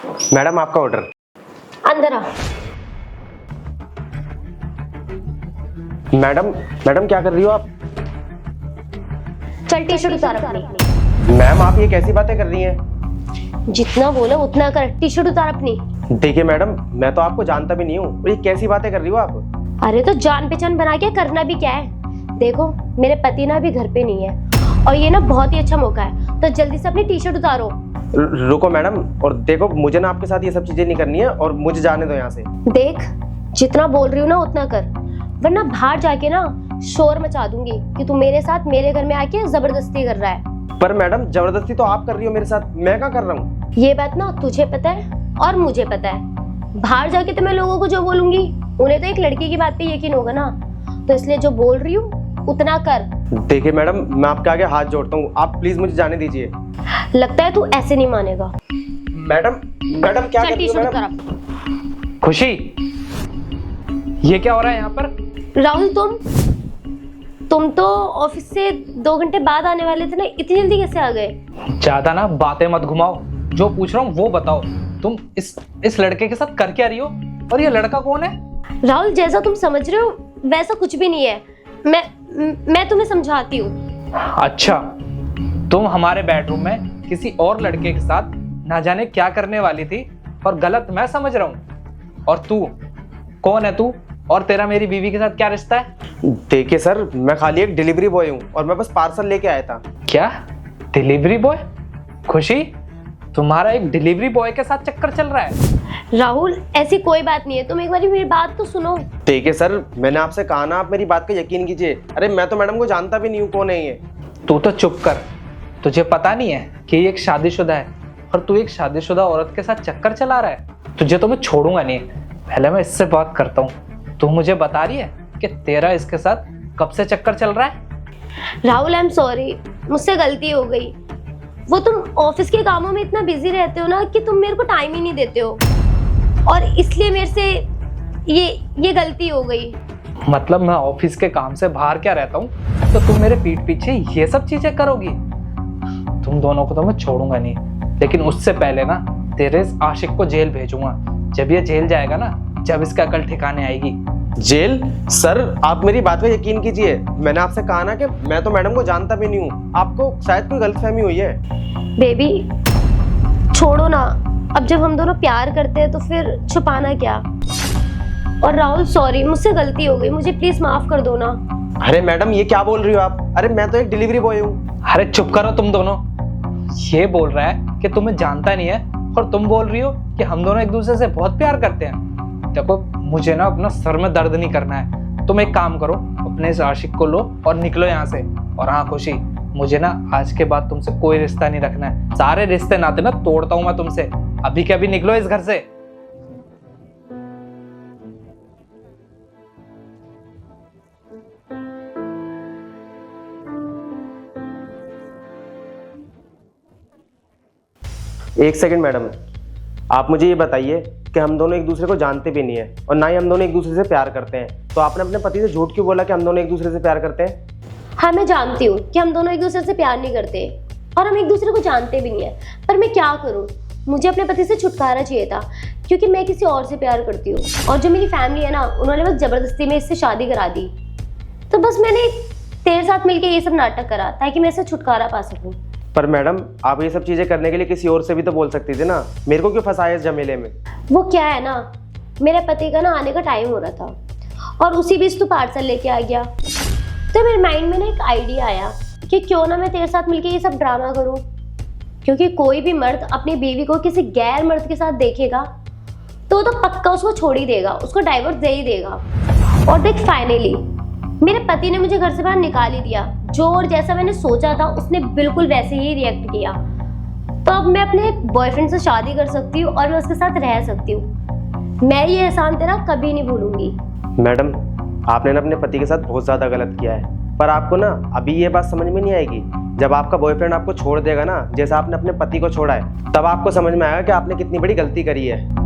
Madam आपका order. अंदर आ। Madam madam क्या कर रही हो आप? चल टी शर्ट उतार अपनी। मैम आप ये कैसी बातें कर रही हैं? जितना बोला उतना कर, टी शर्ट उतार अपनी। देखिए मैडम, मैं तो आपको जानता भी नहीं हूँ, ये कैसी बातें कर रही हो आप? अरे तो जान पहचान बना के करना भी क्या है। देखो मेरे पति ना अभी घर पे नहीं है और ये ना बहुत ही अच्छा मौका है, तो जल्दी से अपनी टी शर्ट उतारो। रुको मैडम, और देखो मुझे ना आपके साथ ये सब चीजें नहीं करनी है और मुझे जाने दो यहाँ से। देख जितना बोल रही हूँ ना उतना कर, वरना बाहर जाके ना शोर मचा दूंगी कि तू मेरे साथ मेरे घर में आके जबरदस्ती कर रहा है। पर मैडम जबरदस्ती तो आप कर रही हो मेरे साथ, मैं क्या कर रहा हूँ? ये बात ना तुझे पता है और मुझे पता है। बाहर जाके तो मैं लोगों को जो बोलूंगी उन्हें तो एक लड़की की बात पे यकीन होगा ना, तो इसलिए जो बोल रही हूँ उतना कर। देखिए मैडम, मैं आपके आगे हाथ जोड़ता हूँ, आप प्लीज मुझे जाने दीजिए। लगता है तू ऐसे नहीं मानेगा। मैडम मैडम क्या कर रही हो मैडम? खुशी, ये क्या हो रहा है यहाँ पर? राहुल तुम तो ऑफिस से 2 घंटे बाद आने वाले थे ना, इतनी जल्दी कैसे आ गए? ज्यादा ना बातें मत घुमाओ, जो पूछ रहा हूँ वो बताओ। तुम इस लड़के के साथ कर क्या रही हो, और ये लड़का कौन है? राहुल जैसा तुम समझ रहे हो वैसा कुछ भी नहीं है। मैं तुम्हें समझाती हूँ। अच्छा, तुम हमारे बेडरूम में किसी और लड़के के साथ ना जाने क्या करने वाली थी, और गलत मैं समझ रहा हूँ। और तू कौन है? तू और तेरा मेरी बीवी के साथ क्या रिश्ता है? देखिए सर, मैं खाली एक डिलीवरी बॉय हूँ और मैं बस पार्सल लेके आया था। क्या डिलीवरी बॉय? खुशी, तुम्हारा एक डिलीवरी बॉय के साथ चक्कर चल रहा है? राहुल ऐसी कोई बात नहीं है, तुम एक बार मेरी बात तो सुनो। देखिए सर, मैंने आपसे कहा ना, आप मेरी बात का यकीन कीजिए। अरे मैं तो मैडम को जानता भी नहीं हूँ कौन है ये। तू तो चुप कर, तुझे पता नहीं है कि ये एक शादीशुदा है, और तू एक शादीशुदा औरत के साथ चक्कर चला रहा है? तुझे तो मैं छोड़ूंगा नहीं, पहले मैं इससे बात करता हूँ। तू मुझे बता रही है कि तेरा इसके साथ कब से चक्कर चल रहा है? राहुल आई एम सॉरी, मुझसे गलती हो गई। वो तुम ऑफिस के कामों में इतना बिजी रहते हो ना कि तुम मेरे को टाइम ही नहीं देते हो, और इसलिए मेरे से ये गलती हो गई। मतलब मैं ऑफिस के काम से बाहर क्या रहता हूँ, तो तुम मेरे पीठ पीछे ये सब चीजें करोगी? तुम दोनों को तो मैं छोड़ूंगा नहीं, लेकिन उससे पहले ना तेरे इस आशिक को जेल भेजूंगा। जब ये जेल जाएगा ना, जब इसका अकल ठिकाने आएगी। जेल? सर आप मेरी बात पे यकीन कीजिए, मैंने आपसे कहा ना कि मैं तो मैडम को जानता भी नहीं हूँ। आपको शायद कोई गलतफहमी हुई है। बेबी छोड़ो ना, अब जब हम दोनों प्यार करते हैं तो फिर छुपाना क्या। और राहुल सॉरी, मुझसे गलती हो गई, मुझे प्लीज माफ कर दो ना। अरे मैडम ये क्या बोल रही हो आप? अरे मैं तो एक डिलीवरी बॉय हूँ। अरे चुप करो तुम दोनों। ये बोल रहा है कि तुम्हें जानता नहीं है, और तुम बोल रही हो कि हम दोनों एक दूसरे से बहुत प्यार करते हैं। देखो मुझे ना अपना सर में दर्द नहीं करना है। तुम एक काम करो, अपने इस आशिक को लो और निकलो यहाँ से। और हाँ खुशी, मुझे ना आज के बाद तुमसे कोई रिश्ता नहीं रखना है। सारे रिश्ते नाते ना तोड़ता हूँ मैं तुमसे। अभी के अभी निकलो इस घर से। एक सेकंड मैडम, आप मुझे ये बताइए कि हम दोनों एक दूसरे को जानते भी नहीं है और ना ही हम दोनों एक दूसरे से प्यार करते हैं, तो आपने अपने पति से झूठ क्यों बोला कि हम दोनों एक दूसरे से प्यार करते हैं? हाँ मैं जानती हूँ कि हम दोनों एक दूसरे से प्यार नहीं करते और हम एक दूसरे को जानते भी नहीं है, पर मैं क्या करूँ, मुझे अपने पति से छुटकारा चाहिए था, क्योंकि मैं किसी और से प्यार करती हूँ। और जो मेरी फैमिली है ना, उन्होंने बस जबरदस्ती में इससे शादी करा दी। तो बस मैंने तेरे साथ मिलकर ये सब नाटक करा ताकि मैं इससे छुटकारा पा सकूँ। पर मैडम आप ये सब चीजें करने के लिए किसी और से भी तो बोल सकती थी ना, मेरे को क्यों फंसाया इस झमेले में? वो क्या है ना, मेरे पति का ना आने का टाइम हो रहा था और उसी बीच तू पार्सल लेके आ गया। तो मेरे माइंड में ना एक आइडिया आया कि क्यों ना मैं तेरे साथ मिलके ये सब ड्रामा करूं, क्योंकि कोई भी मर्द अपनी बीवी को किसी गैर मर्द के साथ देखेगा तो वो तो पक्का उसको छोड़ ही देगा, उसको डाइवोर्स दे ही देगा। और देख फाइनली मेरे पति ने मुझे घर से बाहर निकाल ही दिया। जो और जैसा मैंने सोचा था उसने बिल्कुल वैसे ही रिएक्ट किया। तो अब मैं अपने बॉयफ्रेंड से शादी कर सकती हूँ और मैं उसके साथ रह सकती हूँ। मैं ये एहसान तेरा कभी नहीं भूलूंगी। मैडम आपने ना अपने पति के साथ बहुत ज्यादा गलत किया है, पर आपको ना अभी ये बात समझ में नहीं आएगी। जब आपका बॉयफ्रेंड आपको छोड़ देगा ना, जैसा आपने अपने पति को छोड़ा है, तब आपको समझ में आएगा कि आपने कितनी बड़ी गलती करी है।